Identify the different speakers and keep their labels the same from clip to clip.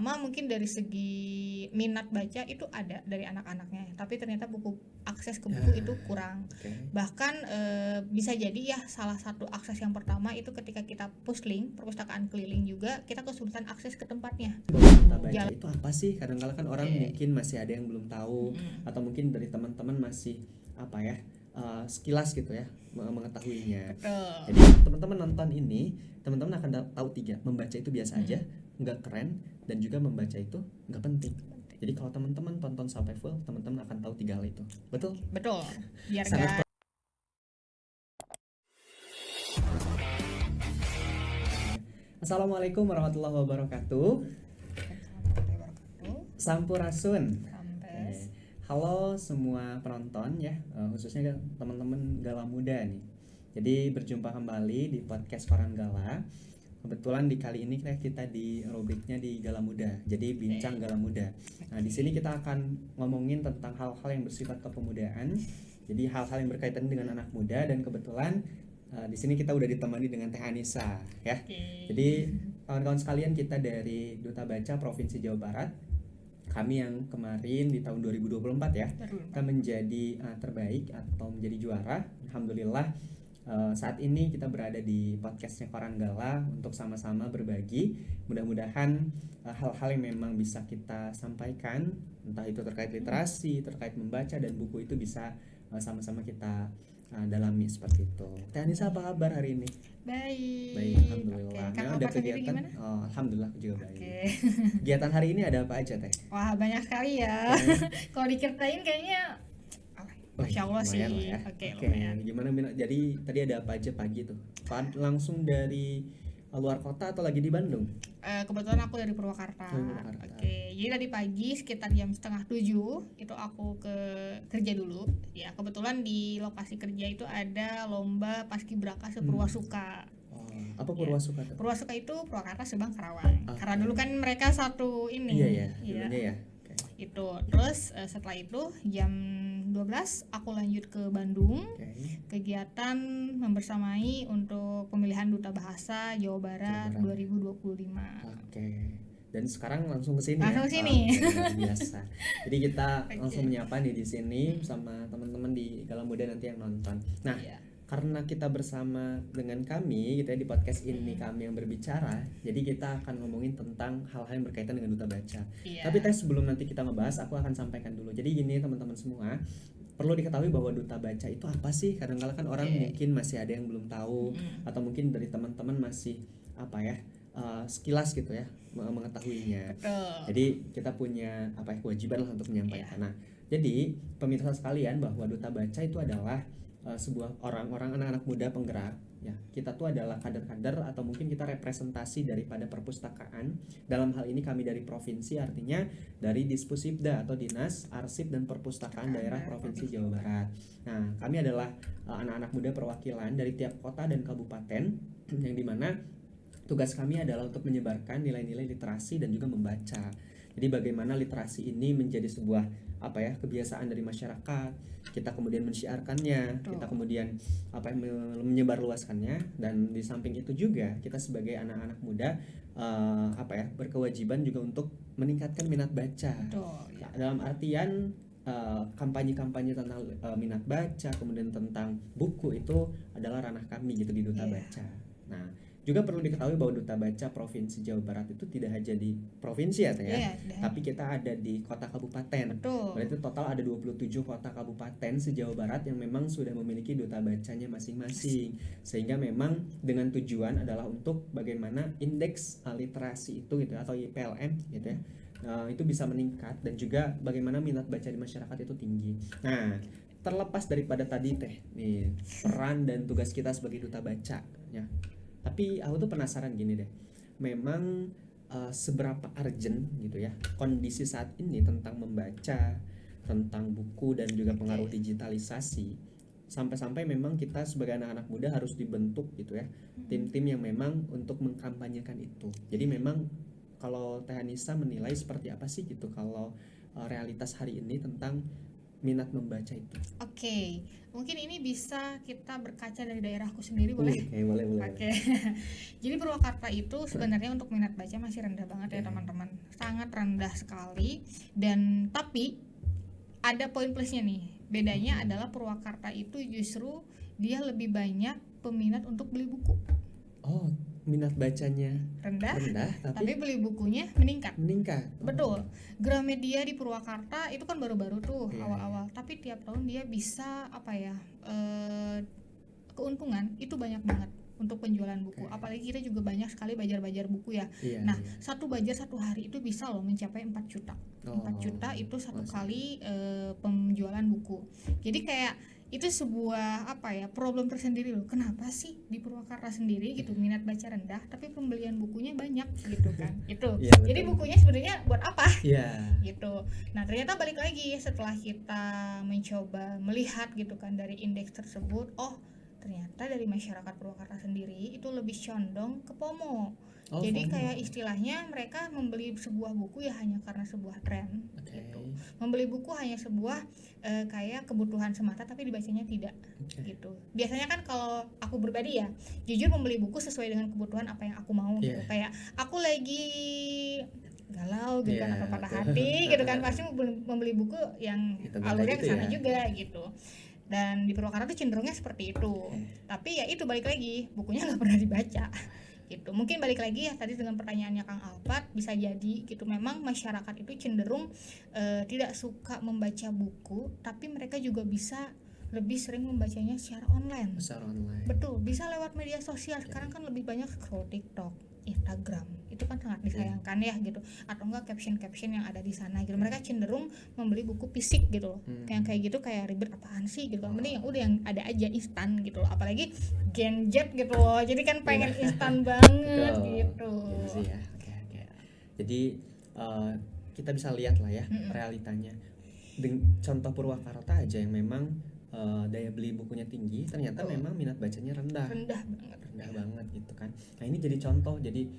Speaker 1: mungkin dari segi minat baca itu ada dari anak-anaknya, tapi ternyata akses ke buku itu kurang. Bahkan bisa jadi ya salah satu akses yang pertama itu ketika kita pusling perpustakaan keliling juga kita kesulitan akses ke tempatnya.
Speaker 2: Kita baca itu apa sih? Kadang-kadang kan orang mungkin masih ada yang belum tahu, atau mungkin dari teman-teman masih sekilas gitu ya mengetahuinya.
Speaker 1: Betul.
Speaker 2: Jadi teman-teman nonton ini, teman-teman akan tahu 3, membaca itu biasa aja, nggak keren, dan juga membaca itu nggak penting. Jadi kalau teman-teman tonton sampai full, teman-teman akan tahu 3 hal itu. Betul?
Speaker 1: Betul. Biar
Speaker 2: Sangat Assalamualaikum warahmatullahi wabarakatuh. Sampurasun. Halo semua penonton ya, khususnya teman-teman Gala Muda nih. Jadi berjumpa kembali di podcast Koran Gala. Kebetulan di kali ini kita di rubriknya di Gala Muda. Jadi bincang Gala Muda. Nah, di sini kita akan ngomongin tentang hal-hal yang bersifat kepemudaan. Jadi hal-hal yang berkaitan dengan anak muda, dan kebetulan di sini kita udah ditemani dengan Teh Anissa ya. Jadi kawan-kawan sekalian, kita dari Duta Baca Provinsi Jawa Barat. Kami yang kemarin di tahun 2024 ya, kita menjadi terbaik atau menjadi juara. Alhamdulillah saat ini kita berada di podcastnya Koran Gala untuk sama-sama berbagi. Mudah-mudahan hal-hal yang memang bisa kita sampaikan, entah itu terkait literasi, terkait membaca dan buku, itu bisa sama-sama kita dalami seperti itu. Teh Anissa, apa kabar hari ini?
Speaker 1: Baik,
Speaker 2: alhamdulillah.
Speaker 1: Kakak
Speaker 2: Ada
Speaker 1: sendiri
Speaker 2: kegiatan?
Speaker 1: gimana?
Speaker 2: Alhamdulillah juga baik. Kegiatan hari ini ada apa aja, Teh?
Speaker 1: Wah, banyak sekali ya. Kalau diceritain kayaknya Masya Allah sih.
Speaker 2: Ya.
Speaker 1: Lumayan.
Speaker 2: Gimana? Jadi tadi ada apa aja pagi tuh? Langsung dari luar kota atau lagi di Bandung?
Speaker 1: Kebetulan aku dari Purwakarta. Jadi tadi pagi sekitar jam 6:30 itu aku kerja dulu. Ya, kebetulan di lokasi kerja itu ada lomba paskibraka Purwasuka.
Speaker 2: Apa Purwasuka?
Speaker 1: Ya. Purwasuka itu Purwakarta, Subang, Karawang. Karena dulu kan mereka satu ini.
Speaker 2: Iya, dulunya ya.
Speaker 1: Itu. Terus setelah itu jam 12 aku lanjut ke Bandung. Kegiatan membersamai untuk pemilihan Duta Bahasa Jawa Barat 2025.
Speaker 2: Dan sekarang langsung ke sini.
Speaker 1: Langsung sini.
Speaker 2: Luar biasa. Jadi kita langsung menyapa nih di sini sama teman-teman di Gala Muda nanti yang nonton. Nah, karena kita bersama dengan kami gitu ya di podcast ini, kami yang berbicara, jadi kita akan ngomongin tentang hal-hal yang berkaitan dengan Duta Baca. Tapi sebelum nanti kita ngebahas, aku akan sampaikan dulu. Jadi gini teman-teman semua, perlu diketahui bahwa Duta Baca itu apa sih? Kadang-kadang kan orang mungkin masih ada yang belum tahu, atau mungkin dari teman-teman masih sekilas gitu ya mengetahuinya. Jadi kita punya kewajiban lah untuk menyampaikan. Nah, jadi pemirsa sekalian, bahwa Duta Baca itu adalah sebuah orang-orang, anak-anak muda penggerak ya. Kita tuh adalah kader-kader atau mungkin kita representasi daripada perpustakaan. Dalam hal ini kami dari provinsi, artinya dari Dispusibda atau Dinas Arsip dan Perpustakaan Daerah Provinsi Jawa Barat. Nah, kami adalah anak-anak muda perwakilan dari tiap kota dan kabupaten, yang dimana tugas kami adalah untuk menyebarkan nilai-nilai literasi dan juga membaca. Jadi bagaimana literasi ini menjadi sebuah kebiasaan dari masyarakat, kita kemudian mensyiarkannya, kita kemudian menyebarluaskannya, dan di samping itu juga kita sebagai anak-anak muda berkewajiban juga untuk meningkatkan minat baca. Dalam artian kampanye-kampanye tentang minat baca, kemudian tentang buku, itu adalah ranah kami gitu di Duta Baca. Nah, juga perlu diketahui bahwa Duta Baca Provinsi Jawa Barat itu tidak hanya di provinsi ya, tapi kita ada di kota kabupaten. Berarti total ada 27 kota kabupaten se-Jawa Barat yang memang sudah memiliki Duta Bacanya masing-masing. Sehingga memang dengan tujuan adalah untuk bagaimana indeks literasi itu gitu, atau IPLM gitu ya, itu bisa meningkat, dan juga bagaimana minat baca di masyarakat itu tinggi. Nah, terlepas daripada tadi nih peran dan tugas kita sebagai Duta Baca ya. Tapi aku tuh penasaran gini deh, memang seberapa urgent gitu ya kondisi saat ini tentang membaca, tentang buku, dan juga pengaruh digitalisasi, sampai-sampai memang kita sebagai anak-anak muda harus dibentuk gitu ya, tim-tim yang memang untuk mengkampanyekan itu. Jadi memang kalau Teh Anissa menilai seperti apa sih gitu kalau realitas hari ini tentang minat membaca itu?
Speaker 1: Oke, mungkin ini bisa kita berkaca dari daerahku sendiri, boleh?
Speaker 2: Boleh.
Speaker 1: Oke. Jadi Purwakarta itu sebenarnya untuk minat baca masih rendah banget ya teman-teman, sangat rendah sekali. Dan tapi ada poin plusnya nih. Bedanya adalah Purwakarta itu justru dia lebih banyak peminat untuk beli buku.
Speaker 2: Oh, minat bacanya rendah
Speaker 1: tapi beli bukunya meningkat.
Speaker 2: Betul.
Speaker 1: Gramedia di Purwakarta itu kan baru-baru tuh awal-awal, tapi tiap tahun dia bisa keuntungan itu banyak banget untuk penjualan buku. Apalagi kita juga banyak sekali bajar-bajar buku ya. Nah, satu bajar satu hari itu bisa loh mencapai 4 juta. 4 juta itu satu kali penjualan buku. Jadi kayak itu sebuah problem tersendiri loh. Kenapa sih di Purwakarta sendiri gitu minat baca rendah tapi pembelian bukunya banyak gitu kan. Itu. Jadi bukunya sebenarnya buat apa? Gitu. Nah, ternyata balik lagi setelah kita mencoba melihat gitu kan dari indeks tersebut, ternyata dari masyarakat Purwakarta sendiri itu lebih condong ke FOMO. Jadi FOMO. Kayak istilahnya mereka membeli sebuah buku ya hanya karena sebuah tren gitu. Membeli buku hanya sebuah kayak kebutuhan semata tapi dibacanya tidak gitu. Biasanya kan kalau aku pribadi ya, jujur membeli buku sesuai dengan kebutuhan apa yang aku mau gitu. Kayak aku lagi galau gitu kan atau patah hati gitu kan, pasti membeli buku yang alurnya ke sana juga gitu. Dan di Purwakarta tuh cenderungnya seperti itu. Tapi ya itu balik lagi, bukunya nggak pernah dibaca gitu. Mungkin balik lagi ya tadi dengan pertanyaannya Kang Alpat, bisa jadi gitu memang masyarakat itu cenderung tidak suka membaca buku, tapi mereka juga bisa lebih sering membacanya secara online. Betul, bisa lewat media sosial. Sekarang kan lebih banyak scroll TikTok, Instagram, itu kan sangat disayangkan ya gitu. Atau enggak caption yang ada di sana gitu. Mereka cenderung membeli buku fisik gitu loh. Kayak gitu kayak ribet apaan sih gitu. Mending yang udah yang ada aja instan gitu loh. Apalagi Gen Z gitu loh. Jadi kan pengen instan banget gitu.
Speaker 2: Jadi kita bisa lihat lah ya realitanya. Contoh Purwakarta aja yang memang daya beli bukunya tinggi, ternyata memang minat bacanya rendah banget gitu kan. Nah, ini jadi contoh. Jadi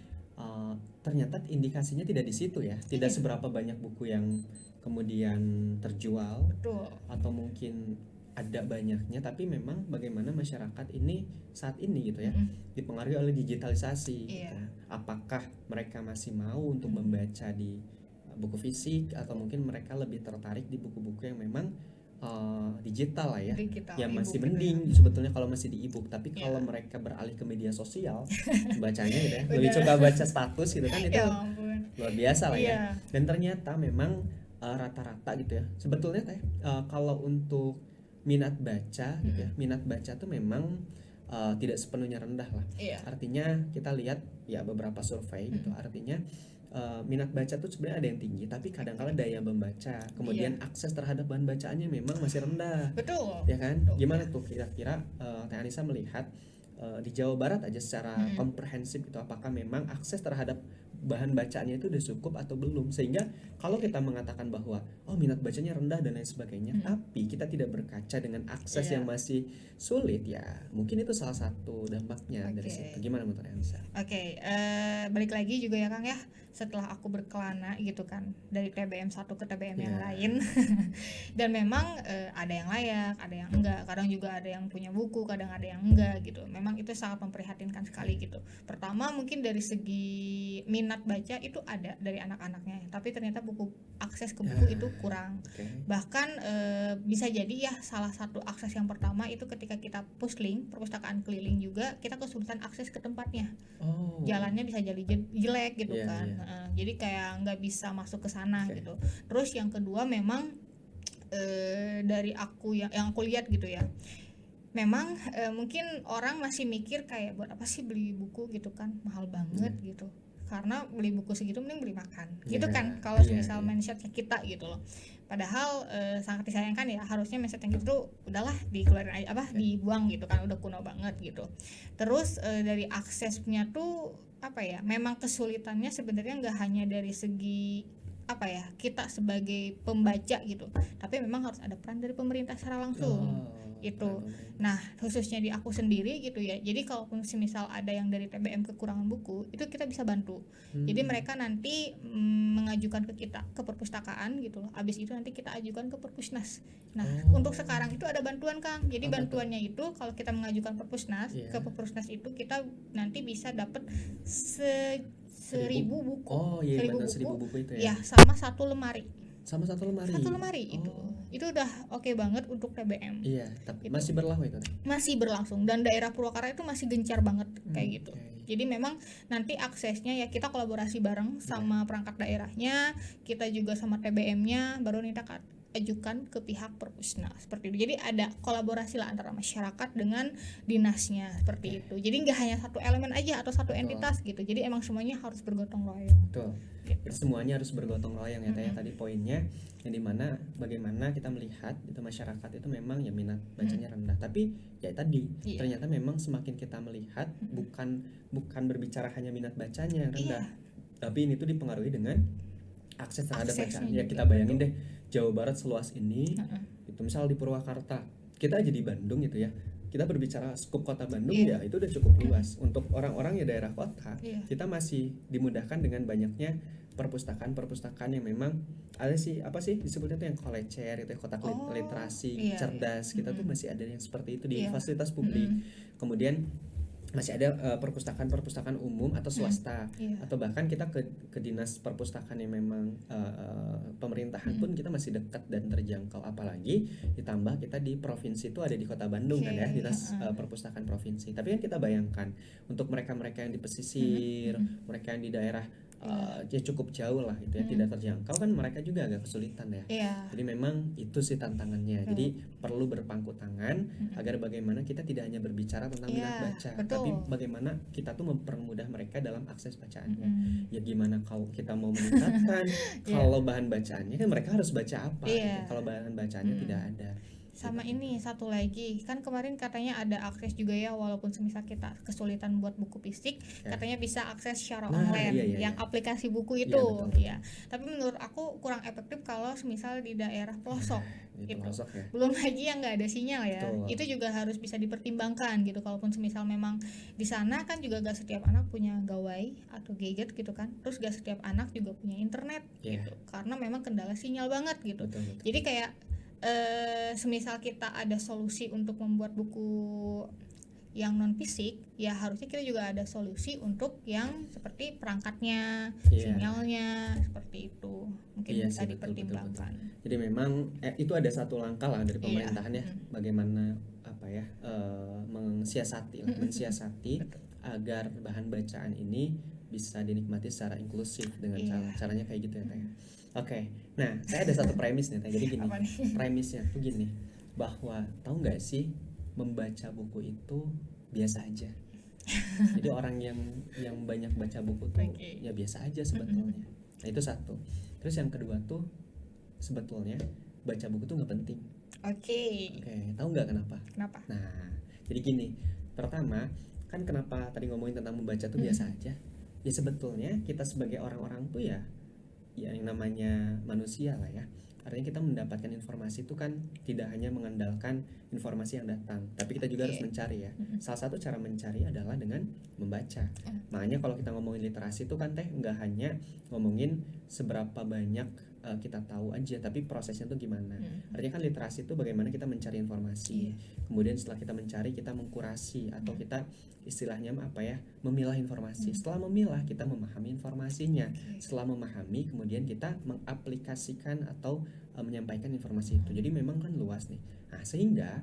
Speaker 2: ternyata indikasinya tidak di situ ya, tidak seberapa banyak buku yang kemudian terjual. Atau mungkin ada banyaknya, tapi memang bagaimana masyarakat ini saat ini gitu ya dipengaruhi oleh digitalisasi gitu. Apakah mereka masih mau untuk membaca di buku fisik, atau mungkin mereka lebih tertarik di buku-buku yang memang digital lah ya, yang masih mending sebetulnya kalau masih di e-book. Tapi kalau mereka beralih ke media sosial bacanya gitu ya, lebih suka baca status gitu kan, itu luar biasa lah ya. Dan ternyata memang rata-rata gitu ya sebetulnya kalau untuk minat baca gitu ya, minat baca tuh memang tidak sepenuhnya rendah lah. Artinya kita lihat ya beberapa survei gitu, artinya minat baca tuh sebenarnya ada yang tinggi, tapi kadang-kala daya membaca, kemudian akses terhadap bahan bacaannya memang masih rendah. Ya kan? Gimana tuh kira-kira Teh Anissa melihat di Jawa Barat aja secara komprehensif itu, apakah memang akses terhadap bahan bacaannya itu udah cukup atau belum, sehingga kalau kita mengatakan bahwa minat bacanya rendah dan lain sebagainya, tapi kita tidak berkaca dengan akses yang masih sulit, ya mungkin itu salah satu dampaknya dari situ. Gimana menurut Anissa?
Speaker 1: Balik lagi juga ya Kang ya, setelah aku berkelana gitu kan dari TBM 1 ke TBM yang lain dan memang ada yang layak, ada yang enggak, kadang juga ada yang punya buku, kadang ada yang enggak gitu. Memang itu sangat memprihatinkan sekali gitu. Pertama mungkin dari segi minat baca itu ada dari anak-anaknya, tapi ternyata akses ke buku itu kurang. Bahkan bisa jadi ya salah satu akses yang pertama itu ketika kita pusling, perpustakaan keliling juga kita kesulitan akses ke tempatnya. Jalannya bisa jadi jelek gitu kan. Jadi kayak nggak bisa masuk ke sana gitu. Terus yang kedua memang dari aku yang aku lihat gitu ya, memang mungkin orang masih mikir kayak buat apa sih beli buku gitu kan, mahal banget gitu. Karena beli buku segitu mending beli makan gitu kan, kalau misal mindsetnya kita gitu loh. Padahal sangat disayangkan ya, harusnya mindset yang gitu udahlah dikeluarin aja, dibuang gitu kan, udah kuno banget gitu. Terus dari aksesnya tuh memang kesulitannya sebenarnya nggak hanya dari segi apa ya, kita sebagai pembaca gitu, tapi memang harus ada peran dari pemerintah secara langsung itu. Nah khususnya di aku sendiri gitu ya, jadi kalau misal ada yang dari TBM kekurangan buku, itu kita bisa bantu. Jadi mereka nanti mengajukan ke kita ke perpustakaan gitu loh, abis itu nanti kita ajukan ke Perpusnas. Nah untuk sekarang itu ada bantuan Kang, jadi bantuannya itu kalau kita mengajukan Perpusnas ke Perpusnas itu kita nanti bisa dapat 1.000 buku.
Speaker 2: 1.000 buku itu ya.
Speaker 1: Ya, sama satu lemari.
Speaker 2: Sama satu lemari.
Speaker 1: Satu lemari itu udah oke banget untuk TBM.
Speaker 2: Iya, tapi
Speaker 1: gitu.
Speaker 2: masih berlaku itu.
Speaker 1: Masih berlangsung, dan daerah Purwakarta itu masih gencar banget kayak gitu. Jadi memang nanti aksesnya ya kita kolaborasi bareng sama perangkat daerahnya, kita juga sama TBM-nya, baru kita ajukan ke pihak Perpusnas seperti itu. Jadi ada kolaborasi lah antara masyarakat dengan dinasnya seperti itu. Jadi nggak hanya satu elemen aja atau satu entitas gitu. Jadi emang semuanya harus bergotong royong.
Speaker 2: Betul. Gitu. Semuanya harus bergotong royong ya tadi poinnya, yang dimana bagaimana kita melihat itu masyarakat itu memang ya minat bacanya rendah. Tapi ya tadi ternyata memang semakin kita melihat bukan berbicara hanya minat bacanya yang rendah, tapi ini tuh dipengaruhi dengan akses terhadap bacaan. Ya kita bayangin deh, Jawa Barat seluas ini, itu misal di Purwakarta, kita aja di Bandung gitu ya, kita berbicara skup kota Bandung ya itu udah cukup luas. Untuk orang-orang ya daerah kota, kita masih dimudahkan dengan banyaknya perpustakaan yang memang ada disebutnya tuh yang kolecer itu ya, kotak literasi cerdas. Kita tuh masih ada yang seperti itu di fasilitas publik. Kemudian masih ada perpustakaan umum atau swasta, atau bahkan kita ke dinas perpustakaan yang memang pemerintahan pun kita masih dekat dan terjangkau. Apalagi ditambah kita di provinsi itu ada di kota Bandung kan ya, dinas perpustakaan provinsi. Tapi kan kita bayangkan untuk mereka-mereka yang di pesisir, mereka yang di daerah ya cukup jauh lah itu ya, tidak terjangkau, kan mereka juga agak kesulitan ya. Jadi memang itu sih tantangannya. Jadi perlu berpangku tangan agar bagaimana kita tidak hanya berbicara tentang minat baca, tapi bagaimana kita tuh mempermudah mereka dalam akses bacaannya. Ya gimana kalau kita mau meningkatkan kalau bahan bacaannya kan mereka harus baca apa gitu. Kalau bahan bacaannya tidak ada.
Speaker 1: Sama ini satu lagi, kan kemarin katanya ada akses juga ya, walaupun semisal kita kesulitan buat buku fisik, katanya bisa akses secara online, yang aplikasi buku itu ya. Tapi menurut aku kurang efektif kalau semisal di daerah pelosok gitu. Belum lagi yang nggak ada sinyal ya. Itu juga harus bisa dipertimbangkan gitu. Kalaupun semisal memang di sana kan juga gak setiap anak punya gawai atau gadget gitu kan. Terus gak setiap anak juga punya internet gitu. Karena memang kendala sinyal banget gitu. Jadi kayak semisal kita ada solusi untuk membuat buku yang non fisik, ya harusnya kita juga ada solusi untuk yang seperti perangkatnya, sinyalnya seperti itu. Mungkin bisa dipertimbangkan.
Speaker 2: Betul. Jadi memang itu ada satu langkah lah dari pemerintahan ya, bagaimana mensiasati agar bahan bacaan ini bisa dinikmati secara inklusif dengan caranya kayak gitu ya Teh. Oke, nah saya ada satu premis nih Teh. Jadi gini, premisnya tuh gini, bahwa tahu nggak sih, membaca buku itu biasa aja. Jadi orang yang banyak baca buku tuh ya biasa aja sebetulnya. Nah itu satu. Terus yang kedua tuh sebetulnya baca buku tuh nggak penting. Oke, tahu nggak kenapa? Nah jadi gini, pertama kan kenapa tadi ngomongin tentang membaca tuh biasa aja. Ya sebetulnya kita sebagai orang-orang tuh ya yang namanya manusia lah ya. Artinya kita mendapatkan informasi itu kan tidak hanya mengandalkan informasi yang datang, tapi kita juga harus mencari ya. Salah satu cara mencari adalah dengan membaca. Makanya kalau kita ngomongin literasi itu kan Teh nggak hanya ngomongin seberapa banyak kita tahu aja, tapi prosesnya tuh gimana. Artinya kan literasi itu bagaimana kita mencari informasi. Kemudian setelah kita mencari, kita mengkurasi atau kita istilahnya memilah informasi. Setelah memilah, kita memahami informasinya. Setelah memahami, kemudian kita mengaplikasikan atau menyampaikan informasi itu. Jadi memang kan luas nih. Nah, sehingga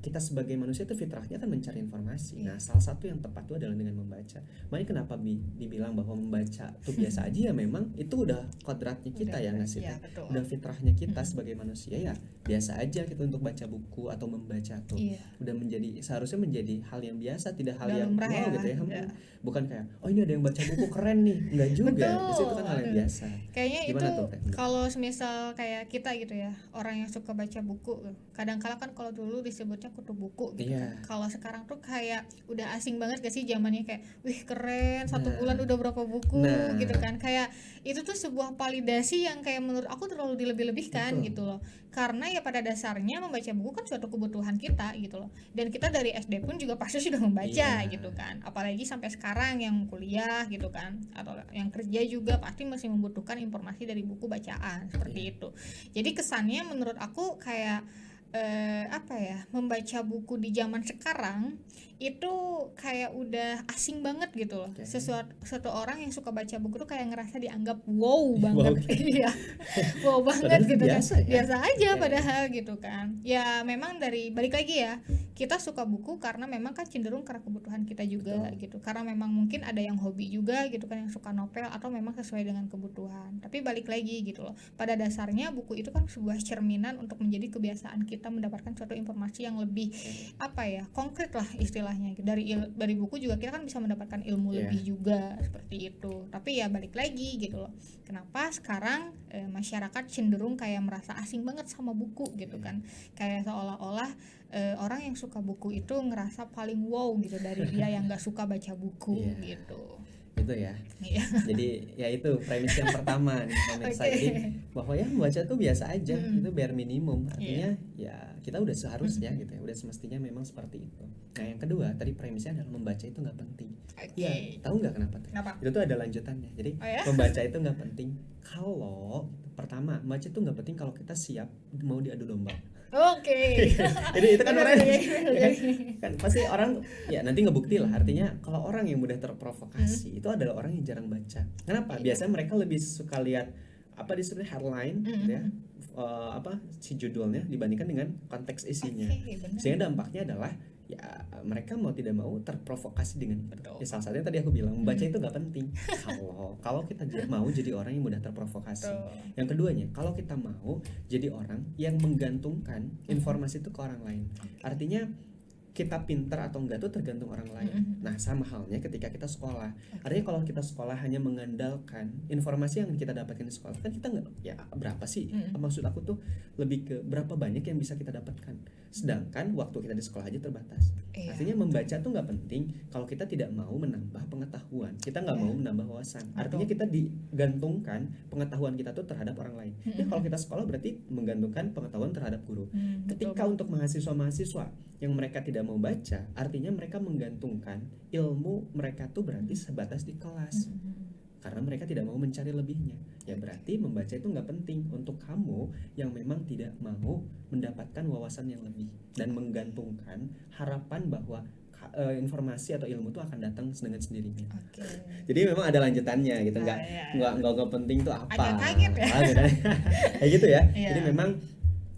Speaker 2: kita sebagai manusia itu fitrahnya kan mencari informasi. Nah, salah satu yang tepat itu adalah dengan membaca. Makanya kenapa dibilang bahwa membaca itu biasa aja, ya memang itu udah kodratnya kita ya nggak sih? Udah fitrahnya kita sebagai manusia ya biasa aja gitu untuk baca buku atau membaca tuh. Udah seharusnya menjadi hal yang biasa, tidak hal yang wow gitu ya. Bukan kayak ini ada yang baca buku keren nih, enggak juga. Itu kan hal yang biasa.
Speaker 1: Kayaknya
Speaker 2: Gimana
Speaker 1: itu
Speaker 2: tuh,
Speaker 1: kalau semisal kayak kita gitu ya, orang yang suka baca buku, kadang-kala kan kalau dulu disebutnya kutu buku gitu kan. Kalau sekarang tuh kayak udah asing banget gak sih zamannya, kayak wih keren, 1 bulan udah berapa buku gitu kan. Kayak itu tuh sebuah validasi yang kayak menurut aku terlalu dilebih-lebihkan gitu loh. Karena ya pada dasarnya membaca buku kan suatu kebutuhan kita gitu loh. Dan kita dari SD pun juga pasti sudah membaca gitu kan. Apalagi sampai sekarang yang kuliah gitu kan, atau yang kerja juga pasti masih membutuhkan informasi dari buku bacaan seperti itu. Jadi kesannya menurut aku kayak apa ya, membaca buku di zaman sekarang itu kayak udah asing banget gitu loh. Sesuatu orang yang suka baca buku tuh kayak ngerasa dianggap wow banget. Iya. Wow banget gitu kan. Biasa aja padahal gitu kan. Ya memang dari balik lagi ya, kita suka buku karena memang kan cenderung karena kebutuhan kita juga gitu. Karena memang mungkin ada yang hobi juga gitu kan, yang suka novel atau memang sesuai dengan kebutuhan. Tapi balik lagi gitu loh. Pada dasarnya buku itu kan sebuah cerminan untuk menjadi kebiasaan kita mendapatkan suatu informasi yang lebih apa ya, konkret lah istilahnya. Dari buku juga kita kan bisa mendapatkan ilmu lebih juga seperti itu. Tapi ya balik lagi gitu loh, kenapa sekarang masyarakat cenderung kayak merasa asing banget sama buku gitu kan, kayak seolah-olah orang yang suka buku itu ngerasa paling wow gitu dari dia yang nggak suka baca buku gitu.
Speaker 2: Itu ya. Jadi ya itu premis yang pertama nih pemirsa. Jadi bahwa ya membaca tuh biasa aja, itu bare minimum. Artinya ya kita udah seharusnya gitu ya, udah semestinya memang seperti itu. Nah yang kedua tadi premisnya adalah membaca itu nggak penting. Ya tahu nggak kenapa? Itu tuh ada lanjutannya. Jadi membaca itu nggak penting kalau pertama membaca itu nggak penting kalau kita siap mau diadu domba. Jadi itu kan orang kan pasti orang ya nanti ngebukti lah. Artinya kalau orang yang mudah terprovokasi itu adalah orang yang jarang baca. Kenapa? Biasanya mereka lebih suka lihat apa disebut headline ya, apa si judulnya dibandingkan dengan konteks isinya. Sehingga dampaknya adalah ya mereka mau tidak mau terprovokasi dengan itu. Ya salah satunya tadi aku bilang membaca itu nggak penting kalau kita mau jadi orang yang mudah terprovokasi. Yang keduanya, kalau kita mau jadi orang yang menggantungkan informasi itu ke orang lain. Artinya kita pintar atau enggak itu tergantung orang lain. Nah sama halnya ketika kita sekolah. Artinya kalau kita sekolah hanya mengandalkan informasi yang kita dapatkan di sekolah, kan kita nggak ya berapa sih? Maksud aku tuh lebih ke berapa banyak yang bisa kita dapatkan. Sedangkan waktu kita di sekolah aja terbatas. Artinya membaca tuh nggak penting kalau kita tidak mau menambah pengetahuan, kita nggak mau menambah wawasan. Artinya kita digantungkan pengetahuan kita tuh terhadap orang lain. Ya kalau kita sekolah berarti menggantungkan pengetahuan terhadap guru. Ketika untuk mahasiswa yang mereka tidak mau baca, artinya mereka menggantungkan ilmu mereka tuh berarti sebatas di kelas. Karena mereka tidak mau mencari lebihnya. Ya berarti membaca itu nggak penting untuk kamu yang memang tidak mau mendapatkan wawasan yang lebih dan menggantungkan harapan bahwa informasi atau ilmu itu akan datang dengan sendirinya. Jadi memang ada lanjutannya gitu, nggak penting tuh apa?
Speaker 1: Agak kaget ya.
Speaker 2: Kayak gitu ya. Jadi memang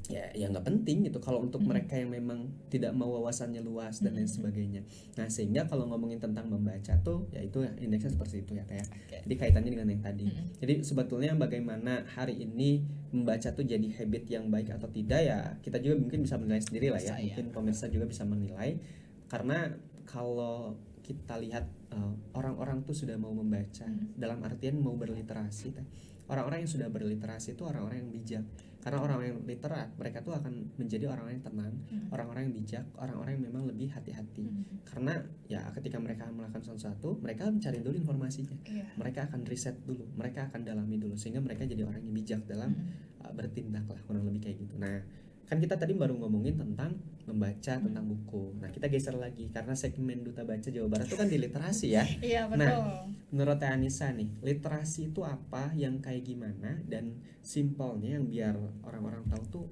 Speaker 2: ya nggak penting gitu kalau untuk mereka yang memang tidak mau wawasannya luas dan lain sebagainya. Nah sehingga kalau ngomongin tentang membaca tuh ya itu indeksnya seperti itu ya kayak. Jadi kaitannya dengan yang tadi. Jadi sebetulnya bagaimana hari ini membaca tuh jadi habit yang baik atau tidak ya kita juga mungkin bisa menilai sendiri lah ya. Mungkin pemirsa juga bisa menilai, karena kalau kita lihat orang-orang tuh sudah mau membaca dalam artian mau berliterasi. Orang-orang yang sudah berliterasi itu orang-orang yang bijak. Karena orang-orang yang literat, mereka tuh akan menjadi orang-orang yang tenang, orang-orang yang bijak, orang-orang yang memang lebih hati-hati. Karena ya ketika mereka melakukan sesuatu, mereka mencari dulu informasinya. Mereka akan riset dulu, mereka akan dalami dulu, sehingga mereka jadi orang yang bijak dalam bertindak lah, kurang lebih kayak gitu. Nah, kan kita tadi baru ngomongin tentang membaca, tentang buku. Nah kita geser lagi karena segmen Duta Baca Jawa Barat itu kan di literasi ya.
Speaker 1: Betul.
Speaker 2: Nah menurut Teh Anissa nih, literasi itu apa, yang kayak gimana, dan simpelnya yang biar orang-orang tahu tuh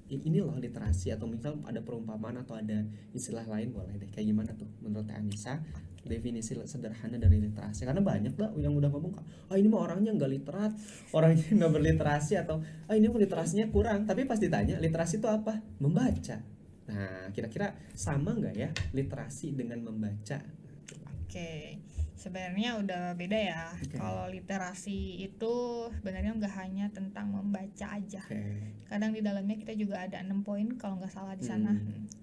Speaker 2: ini loh literasi, atau misal ada perumpamaan atau ada istilah lain boleh deh, kayak gimana tuh menurut Teh Anissa definisi sederhana dari literasi. Karena banyak lah yang udah ngomong ini mah orangnya nggak literat, orangnya nggak berliterasi, atau ini mah literasinya kurang. Tapi pas ditanya literasi itu apa, membaca. Nah kira-kira sama nggak ya literasi dengan membaca?
Speaker 1: Sebenarnya udah beda ya. Kalau literasi itu sebenarnya nggak hanya tentang membaca aja. Kadang di dalamnya kita juga ada 6 poin kalau nggak salah di sana.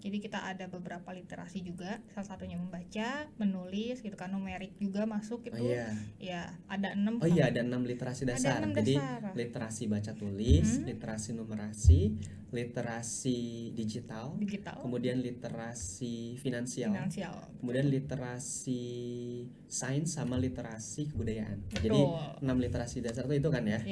Speaker 1: Jadi kita ada beberapa literasi juga. Salah satunya membaca, menulis gitu kan, numerik juga masuk itu. Ya, ada 6.
Speaker 2: Oh iya, ada 6 literasi dasar. Jadi literasi baca tulis, literasi numerasi, literasi digital, kemudian literasi finansial. Kemudian literasi sains sama literasi kebudayaan. Betul. Jadi 6 literasi dasar itu kan ya.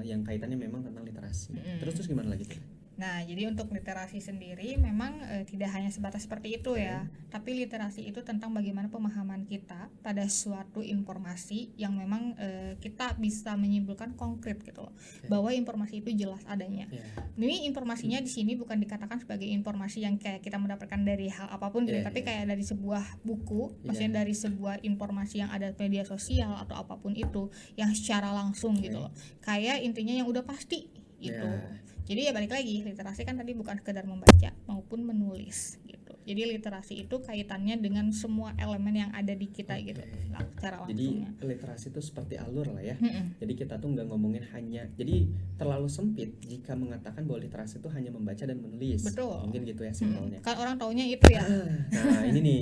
Speaker 2: Yang kaitannya memang tentang literasi. Terus gimana lagi tuh?
Speaker 1: Nah, jadi untuk literasi sendiri memang tidak hanya sebatas seperti itu ya, tapi literasi itu tentang bagaimana pemahaman kita pada suatu informasi yang memang kita bisa menyimpulkan konkret gitu loh, bahwa informasi itu jelas adanya. Ini informasinya di sini bukan dikatakan sebagai informasi yang kayak kita mendapatkan dari hal apapun gitu, tapi kayak dari sebuah buku, maksudnya dari sebuah informasi yang ada di media sosial atau apapun itu yang secara langsung gitu loh. Kayak intinya yang udah pasti gitu. Jadi ya balik lagi, literasi kan tadi bukan sekedar membaca maupun menulis gitu. Jadi literasi itu kaitannya dengan semua elemen yang ada di kita gitu. Secara langsungnya.
Speaker 2: Jadi literasi itu seperti alur lah ya. Jadi kita tuh nggak ngomongin hanya, jadi terlalu sempit jika mengatakan bahwa literasi itu hanya membaca dan menulis.
Speaker 1: Betul.
Speaker 2: Mungkin gitu ya simpelnya.
Speaker 1: Kan orang taunya itu ya.
Speaker 2: Nah ini nih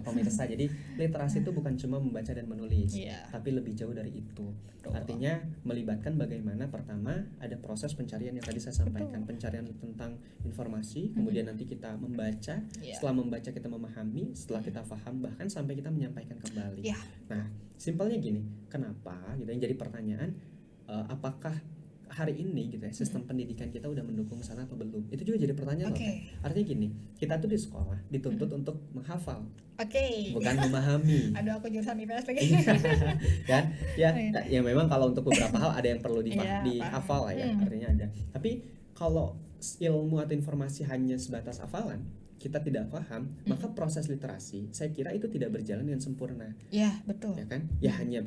Speaker 2: pemirsa, jadi literasi itu bukan cuma membaca dan menulis, tapi lebih jauh dari itu. Artinya melibatkan bagaimana pertama ada proses pencarian yang tadi saya sampaikan, pencarian tentang informasi, kemudian nanti kita membaca, setelah membaca kita memahami, setelah kita paham bahkan sampai kita menyampaikan kembali. Nah, simpelnya gini, kenapa gitu yang jadi pertanyaan, apakah hari ini gitu ya sistem pendidikan kita udah mendukung sana atau belum? Itu juga jadi pertanyaan loh. Artinya gini, kita tuh di sekolah dituntut untuk menghafal. Bukan memahami.
Speaker 1: Aduh, aku jurusan IPS lagi.
Speaker 2: Kan? Ya memang kalau untuk beberapa hal ada yang perlu dihafal lah ya, artinya ada. Tapi kalau ilmu atau informasi hanya sebatas hafalan, kita tidak paham, maka proses literasi saya kira itu tidak berjalan dengan sempurna.
Speaker 1: Betul.
Speaker 2: Ya kan? Ya hanya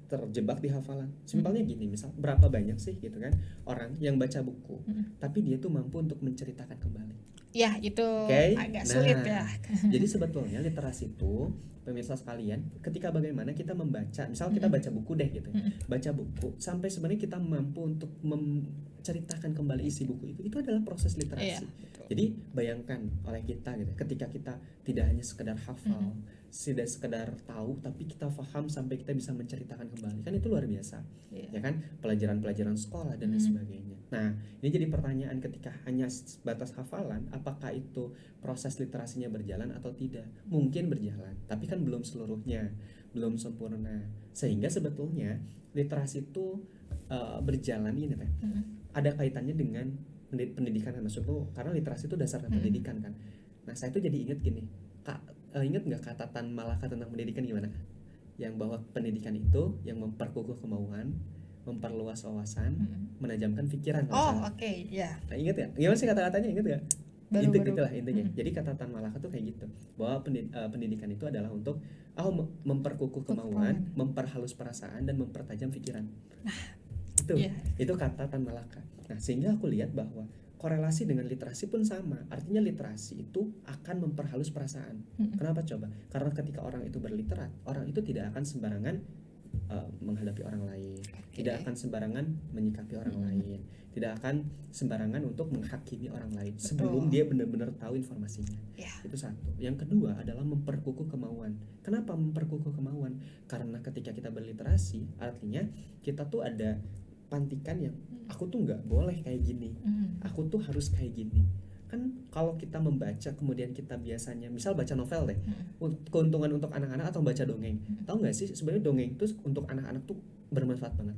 Speaker 2: terjebak di hafalan. Simpelnya gini, misal berapa banyak sih gitu kan orang yang baca buku, tapi dia tuh mampu untuk menceritakan kembali.
Speaker 1: Itu agak sulit ya.
Speaker 2: Jadi sebetulnya literasi itu, pemirsa sekalian, ketika bagaimana kita membaca, misal kita baca buku deh gitu, baca buku sampai sebenarnya kita mampu untuk menceritakan kembali isi buku itu adalah proses literasi. Jadi bayangkan oleh kita gitu, ketika kita tidak hanya sekedar hafal, tidak sekedar tahu, tapi kita paham sampai kita bisa menceritakan kembali, kan itu luar biasa. Ya kan, pelajaran-pelajaran sekolah dan lain sebagainya. Nah, ini jadi pertanyaan, ketika hanya sebatas hafalan, apakah itu proses literasinya berjalan atau tidak? Mungkin berjalan, tapi kan belum seluruhnya, belum sempurna. Sehingga sebetulnya literasi itu berjalan ini kan, ada kaitannya dengan pendidikan kan, maksudku karena literasi itu dasar pendidikan kan. Nah, saya tuh jadi ingat gini, ingat nggak kata Tan Malaka tentang pendidikan gimana? Yang bahwa pendidikan itu yang memperkukuh kemauan, memperluas wawasan, menajamkan pikiran.
Speaker 1: Nah,
Speaker 2: ingat ya? Gimana sih kata-katanya, ingat nggak? Itulah intinya. Jadi kata Tan Malaka tuh kayak gitu, bahwa pendidikan itu adalah untuk memperkukuh kemauan, memperhalus perasaan, dan mempertajam pikiran. Itu kata Tan Malaka. Nah, sehingga aku lihat bahwa korelasi dengan literasi pun sama. Artinya literasi itu akan memperhalus perasaan. Kenapa coba? Karena ketika orang itu berliterat, orang itu tidak akan sembarangan menghadapi orang lain, tidak akan sembarangan menyikapi orang lain, tidak akan sembarangan untuk menghakimi orang lain sebelum dia benar-benar tahu informasinya. Itu satu. Yang kedua adalah memperkukuh kemauan. Kenapa memperkukuh kemauan? Karena ketika kita berliterasi, artinya kita tuh ada pantikan yang aku tuh nggak boleh kayak gini, aku tuh harus kayak gini. Kan kalau kita membaca kemudian kita biasanya misal baca novel deh, keuntungan untuk anak-anak atau baca dongeng, tahu nggak sih sebenarnya dongeng itu untuk anak-anak tuh bermanfaat banget.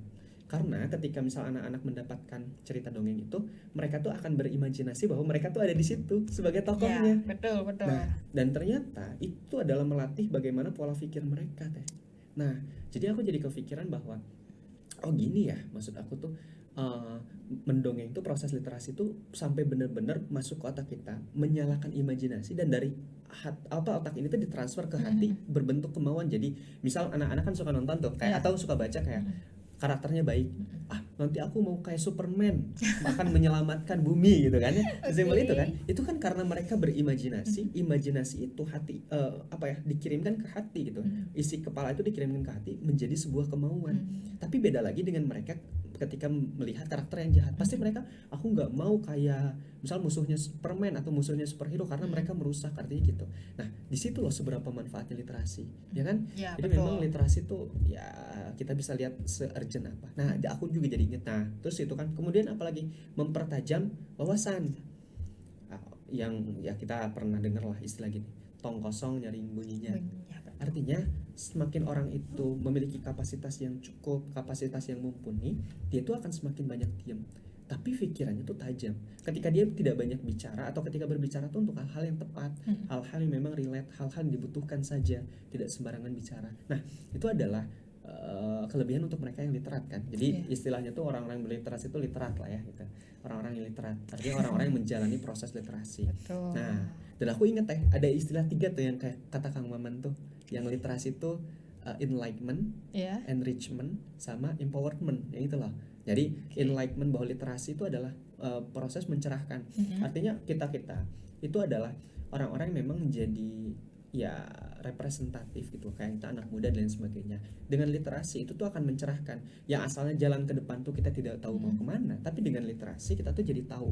Speaker 2: Karena ketika misal anak-anak mendapatkan cerita dongeng itu, mereka tuh akan berimajinasi bahwa mereka tuh ada di situ sebagai tokohnya.
Speaker 1: Betul.
Speaker 2: Nah, dan ternyata itu adalah melatih bagaimana pola pikir mereka teh. Nah, jadi aku jadi kepikiran bahwa oh gini ya, maksud aku tuh mendongeng itu proses literasi itu sampai benar-benar masuk ke otak kita, menyalakan imajinasi, dan dari otak ini tuh ditransfer ke hati berbentuk kemauan. Jadi misal anak-anak kan suka nonton tuh kayak atau suka baca kayak karakternya baik, nanti aku mau kayak Superman akan menyelamatkan bumi gitu kan ya, simpel itu kan. Itu kan karena mereka berimajinasi, imajinasi itu hati dikirimkan ke hati gitu, isi kepala itu dikirimkan ke hati menjadi sebuah kemauan. Tapi beda lagi dengan mereka ketika melihat karakter yang jahat, pasti mereka, aku nggak mau kayak misal musuhnya Superman atau musuhnya superhero karena mereka merusak, artinya gitu. Nah di situ loh seberapa manfaatnya literasi, ya kan?
Speaker 1: Ya,
Speaker 2: jadi
Speaker 1: betul.
Speaker 2: memang literasi tuh ya kita bisa lihat se-urgent apa. Nah aku juga jadi inget, nah terus itu kan kemudian apalagi mempertajam wawasan. Yang ya kita pernah dengar lah istilah gini, tong kosong nyaring bunyinya. Artinya semakin orang itu memiliki kapasitas yang cukup, kapasitas yang mumpuni, dia itu akan semakin banyak diam, tapi pikirannya tuh tajam. Ketika dia tidak banyak bicara atau ketika berbicara tuh untuk hal-hal yang tepat, hal-hal yang memang relate, hal-hal yang dibutuhkan saja, tidak sembarangan bicara. Nah itu adalah kelebihan untuk mereka yang literat kan. Jadi istilahnya tuh orang-orang yang berliterasi itu literat lah ya gitu. Orang-orang yang literat artinya orang-orang yang menjalani proses literasi.
Speaker 1: Betul.
Speaker 2: Nah dan aku inget ada istilah 3 tuh yang kayak kata Kang Maman tuh, yang literasi tuh enlightenment, enrichment, sama empowerment, yang itu loh. Jadi enlightenment bahwa literasi itu adalah proses mencerahkan. Artinya kita itu adalah orang-orang yang memang menjadi ya representatif gitu, kayak kita anak muda dan lain sebagainya. Dengan literasi itu tuh akan mencerahkan. Yang asalnya jalan ke depan tuh kita tidak tahu mau kemana, tapi dengan literasi kita tuh jadi tahu,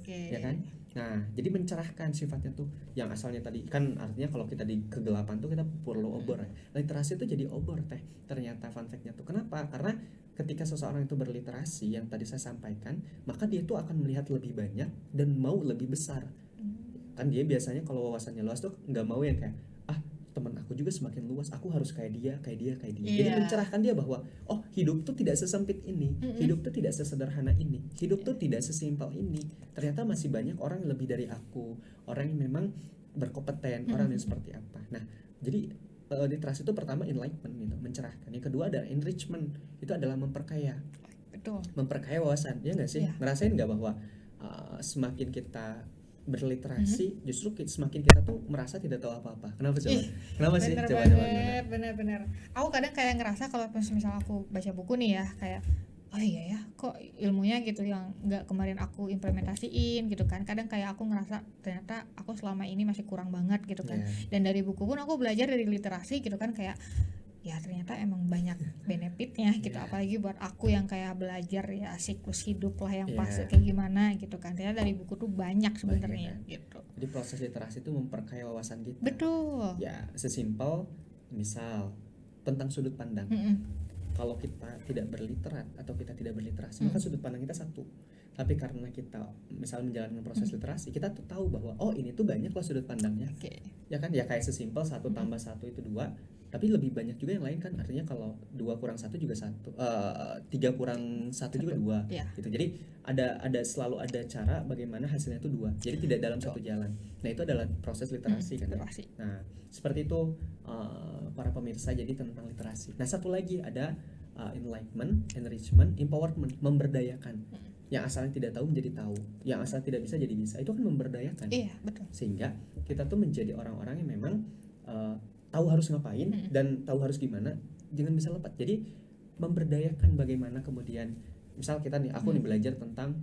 Speaker 2: ya kan? Nah jadi mencerahkan sifatnya tuh. Yang asalnya tadi kan artinya kalau kita di kegelapan tuh kita perlu obor ya. Literasi itu jadi obor teh. Ternyata fun fact-nya tuh kenapa? Karena ketika seseorang itu berliterasi yang tadi saya sampaikan, maka dia tuh akan melihat lebih banyak dan mau lebih besar. Kan dia biasanya kalau wawasannya luas tuh nggak mau yang kayak teman aku juga semakin luas, aku harus kayak dia. Jadi mencerahkan dia bahwa hidup tuh tidak sesempit ini, hidup tuh tidak sesederhana ini, hidup tuh tidak sesimpel ini. Ternyata masih banyak orang yang lebih dari aku, orang yang memang berkompeten, orang yang seperti apa. Nah jadi literasi itu pertama enlightenment gitu, mencerahkan. Yang kedua ada enrichment, itu adalah memperkaya.
Speaker 1: Betul.
Speaker 2: Memperkaya wawasan, ya nggak sih? Ngerasain nggak bahwa semakin kita berliterasi, justru semakin kita tuh merasa tidak tahu apa-apa. Kenapa coba? Kenapa sih?
Speaker 1: Bener. Aku kadang kayak ngerasa kalau misalnya aku baca buku nih ya, kayak oh iya ya, kok ilmunya gitu yang nggak kemarin aku implementasiin gitu kan. Kadang kayak aku ngerasa ternyata aku selama ini masih kurang banget gitu kan. Dan dari buku pun aku belajar dari literasi gitu kan, kayak ya ternyata emang banyak benefitnya gitu. Apalagi buat aku yang kayak belajar ya siklus hidup lah yang pas kayak gimana gitu kan. Ternyata dari buku tuh banyak sebenarnya gitu.
Speaker 2: Jadi proses literasi itu memperkaya wawasan kita.
Speaker 1: Betul.
Speaker 2: Ya sesimpel misal tentang sudut pandang. Kalau kita tidak berliterat atau kita tidak berliterasi, maka sudut pandang kita satu. Tapi karena kita misal menjalankan proses literasi, kita tuh tahu bahwa ini tuh banyak loh sudut pandangnya. Ya kan, ya kayak sesimpel 1 tambah 1 itu 2. Tapi lebih banyak juga yang lain kan, artinya kalau 2 kurang 1 juga 1, 3 kurang 1 juga 2 gitu. Jadi ada selalu ada cara bagaimana hasilnya itu 2. Jadi tidak dalam satu jalan. Nah itu adalah proses literasi kan. Nah seperti itu para pemirsa, jadi tentang literasi. Nah satu lagi ada enlightenment, enrichment, empowerment, memberdayakan. Yang asalnya tidak tahu menjadi tahu, yang asalnya tidak bisa jadi bisa. Itu kan memberdayakan.
Speaker 1: Iya, betul.
Speaker 2: Sehingga kita tuh menjadi orang-orang yang memang tahu harus ngapain dan tahu harus gimana, jangan bisa lepas. Jadi memberdayakan bagaimana kemudian misal kita nih, aku nih belajar tentang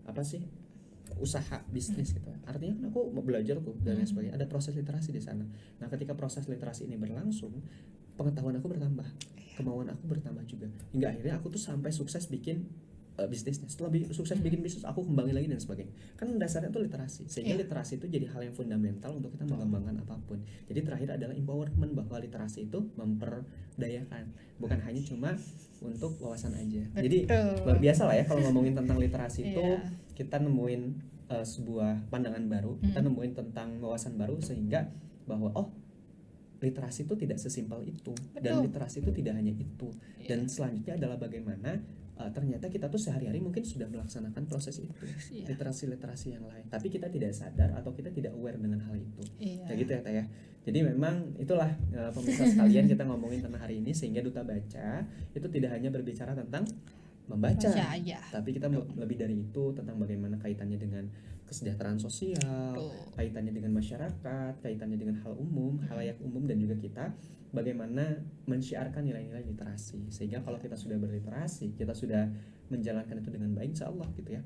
Speaker 2: apa sih, usaha bisnis gitu. Artinya kan aku mau belajar tuh dan lain sebagainya. Ada proses literasi di sana. Nah ketika proses literasi ini berlangsung, pengetahuan aku bertambah, kemauan aku bertambah juga, hingga akhirnya aku tuh sampai sukses bikin bisnisnya. Setelah sukses bikin bisnis, aku kembangin lagi dan sebagainya. Kan dasarnya itu literasi. Sehingga literasi itu jadi hal yang fundamental untuk kita mengembangkan apapun. Jadi terakhir adalah empowerment, bahwa literasi itu memperdayakan, bukan hanya cuma untuk wawasan aja.
Speaker 1: Betul.
Speaker 2: Jadi luar biasa lah ya kalau ngomongin tentang literasi itu, kita nemuin sebuah pandangan baru, kita nemuin tentang wawasan baru, sehingga bahwa literasi itu tidak sesimpel itu. Betul. Dan literasi itu tidak hanya itu. Dan selanjutnya adalah bagaimana ternyata kita tuh sehari-hari mungkin sudah melaksanakan proses itu, literasi-literasi yang lain, tapi kita tidak sadar atau kita tidak aware dengan hal itu. Kayak gitu ya Teh ya. Jadi memang itulah pemirsa sekalian, kita ngomongin tentang hari ini, sehingga Duta Baca itu tidak hanya berbicara tentang membaca, tapi kita lebih dari itu, tentang bagaimana kaitannya dengan kesejahteraan sosial, kaitannya dengan masyarakat, kaitannya dengan hal umum, halayak umum, dan juga kita bagaimana mensyiarkan nilai-nilai literasi, sehingga kalau kita sudah berliterasi, kita sudah menjalankan itu dengan baik, insya Allah gitu ya,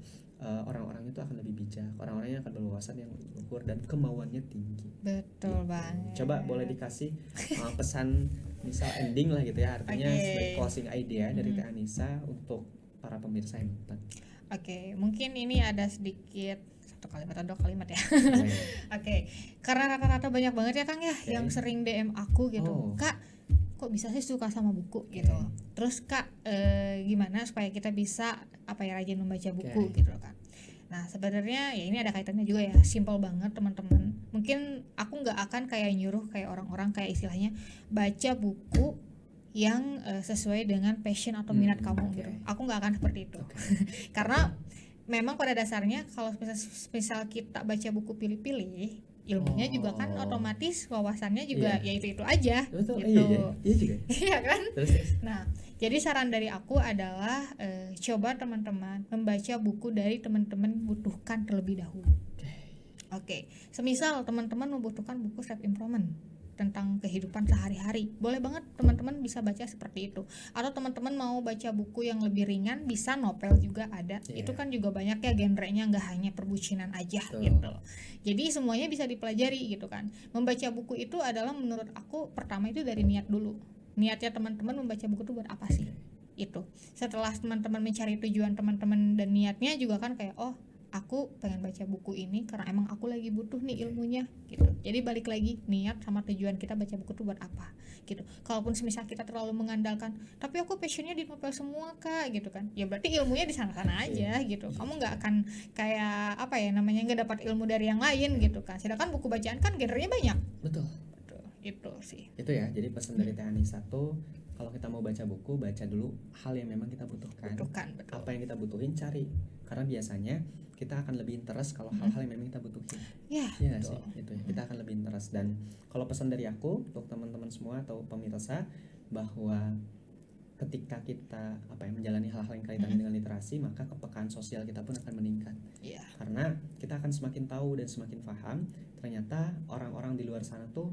Speaker 2: orang-orang itu akan lebih bijak, orang-orangnya akan berwawasan yang luhur dan kemauannya tinggi.
Speaker 1: Betul
Speaker 2: gitu.
Speaker 1: banget.
Speaker 2: Coba boleh dikasih pesan misal ending lah gitu ya, artinya sebagai closing idea dari Teh Anissa untuk para pemirsa yang nonton.
Speaker 1: Mungkin ini ada sedikit satu kalimat atau 2 kalimat ya. Karena rata-rata banyak banget ya Kang ya yang sering DM aku gitu, Kak kok bisa sih suka sama buku gitu. Terus Kak gimana supaya kita bisa rajin membaca buku gitu kan. Nah sebenarnya ya ini ada kaitannya juga ya, simple banget teman-teman. Mungkin aku nggak akan kayak nyuruh kayak orang-orang kayak istilahnya baca buku yang sesuai dengan passion atau minat kamu gitu. Aku nggak akan seperti itu. Karena memang pada dasarnya kalau misal kita baca buku pilih-pilih, ilmunya juga kan otomatis wawasannya juga ya itu aja.
Speaker 2: Betul,
Speaker 1: gitu.
Speaker 2: Iya juga.
Speaker 1: Iya kan?
Speaker 2: Terus.
Speaker 1: Nah, jadi saran dari aku adalah coba teman-teman membaca buku dari teman-teman butuhkan terlebih dahulu. Semisal teman-teman membutuhkan buku self improvement tentang kehidupan sehari-hari, boleh banget teman-teman bisa baca seperti itu. Atau teman-teman mau baca buku yang lebih ringan, bisa novel juga ada. Itu kan juga banyak ya genrenya, nggak hanya perbucinan aja gitu. Jadi semuanya bisa dipelajari gitu kan. Membaca buku itu adalah menurut aku pertama itu dari niat dulu. Niatnya teman-teman membaca buku itu buat apa sih? Itu. Setelah teman-teman mencari tujuan teman-teman dan niatnya juga kan kayak aku pengen baca buku ini karena emang aku lagi butuh nih ilmunya gitu. Jadi balik lagi niat sama tujuan kita baca buku itu buat apa gitu. Kalaupun semisal kita terlalu mengandalkan, tapi aku passionnya di novel semua Kak gitu kan, ya berarti ilmunya di sana-sana aja gitu. Kamu nggak akan kayak nggak dapat ilmu dari yang lain gitu kan. Sedangkan buku bacaan kan genrenya banyak.
Speaker 2: Betul.
Speaker 1: Itu sih.
Speaker 2: Itu ya. Jadi pesan dari Teh Anissa tuh, kalau kita mau baca buku, baca dulu hal yang memang kita butuhkan.
Speaker 1: Betul.
Speaker 2: Apa yang kita butuhin cari. Karena biasanya kita akan lebih interest kalau hal-hal yang memang kita butuhin. Iya sih, itu ya. Kita akan lebih interest. Dan kalau pesan dari aku untuk teman-teman semua atau pemirsa, bahwa ketika kita menjalani hal-hal yang kaitannya dengan literasi, maka kepekaan sosial kita pun akan meningkat. Karena kita akan semakin tahu dan semakin paham ternyata orang-orang di luar sana tuh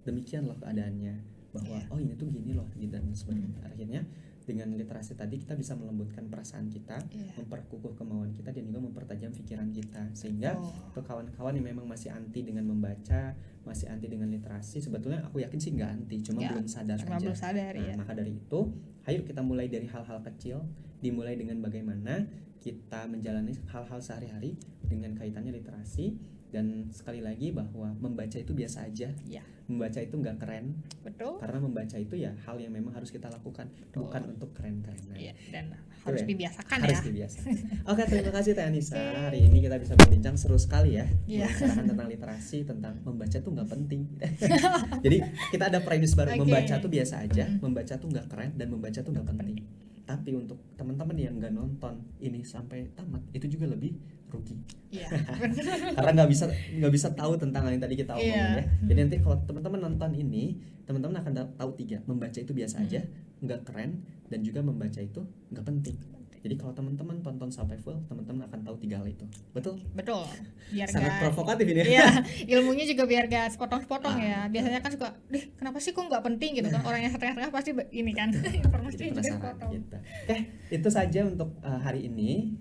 Speaker 2: demikian loh keadaannya, bahwa ini tuh gini loh dan sebagainya. Akhirnya dengan literasi tadi kita bisa melembutkan perasaan kita, memperkukuh kemauan kita, dan juga mempertajam pikiran kita. Sehingga untuk kawan-kawan yang memang masih anti dengan membaca, masih anti dengan literasi, sebetulnya aku yakin sih nggak anti, cuma belum sadar aja. Maka dari itu, ayo kita mulai dari hal-hal kecil, dimulai dengan bagaimana kita menjalani hal-hal sehari-hari dengan kaitannya literasi. Dan sekali lagi bahwa membaca itu biasa aja, membaca itu nggak keren.
Speaker 1: Betul.
Speaker 2: Karena membaca itu ya hal yang memang harus kita lakukan, bukan untuk keren-kerenan.
Speaker 1: Dan harus dibiasakan
Speaker 2: harus dibiasakan. Oke, terima kasih Teh Anissa. Hari ini kita bisa berbincang seru sekali ya, membicarakan tentang literasi, tentang membaca tuh nggak penting. Jadi kita ada premis baru, membaca tuh biasa aja, membaca tuh nggak keren, dan membaca tuh nggak penting. Tapi untuk teman-teman yang nggak nonton ini sampai tamat, itu juga lebih rugi. Karena nggak bisa tahu tentang yang tadi kita omongin ya. Jadi nanti kalau teman-teman nonton ini, teman-teman akan tahu 3, membaca itu biasa aja, nggak keren, dan juga membaca itu nggak penting. Jadi kalau teman-teman tonton sampai full, teman-teman akan tahu 3 hal itu. Betul?
Speaker 1: Biar
Speaker 2: sangat provokatif ini.
Speaker 1: Ilmunya juga biar gak sepotong-sepotong ya. Biasanya kan suka, kenapa sih kok nggak penting gitu kan? Orang yang setengah-setengah pasti ini kan informasinya juga sepotong. Gitu.
Speaker 2: Itu saja untuk hari ini,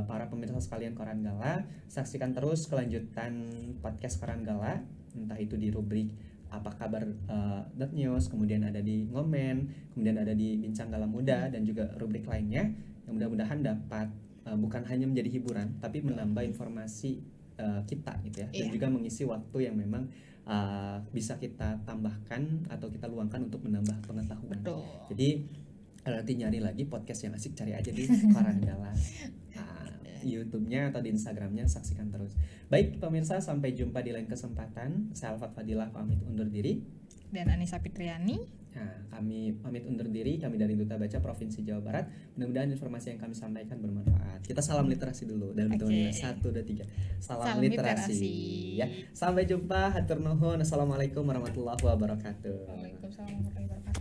Speaker 2: para pemirsa sekalian Koran Gala. Saksikan terus kelanjutan podcast Koran Gala, entah itu di rubrik apa kabar .news, kemudian ada di Ngomen, kemudian ada di Bincang Gala Muda, dan juga rubrik lainnya yang mudah-mudahan dapat bukan hanya menjadi hiburan, tapi menambah informasi kita gitu ya, dan juga mengisi waktu yang memang bisa kita tambahkan atau kita luangkan untuk menambah pengetahuan. Jadi nanti nyari lagi podcast yang asik, cari aja di Koran Gala. YouTube-nya atau di Instagram-nya, saksikan terus. Baik pemirsa, sampai jumpa di lain kesempatan. Saya Alfat Fadilah pamit undur diri.
Speaker 1: Dan Anissa Fitriani.
Speaker 2: Kami pamit undur diri, kami dari Duta Baca Provinsi Jawa Barat. Mudah-mudahan informasi yang kami sampaikan bermanfaat. Kita salam literasi dulu dalam hitungan 1, 2, 3. Salam literasi. Ya. Sampai jumpa, hatur nuhun. Assalamualaikum warahmatullahi wabarakatuh.
Speaker 1: Waalaikumsalam warahmatullahi wabarakatuh.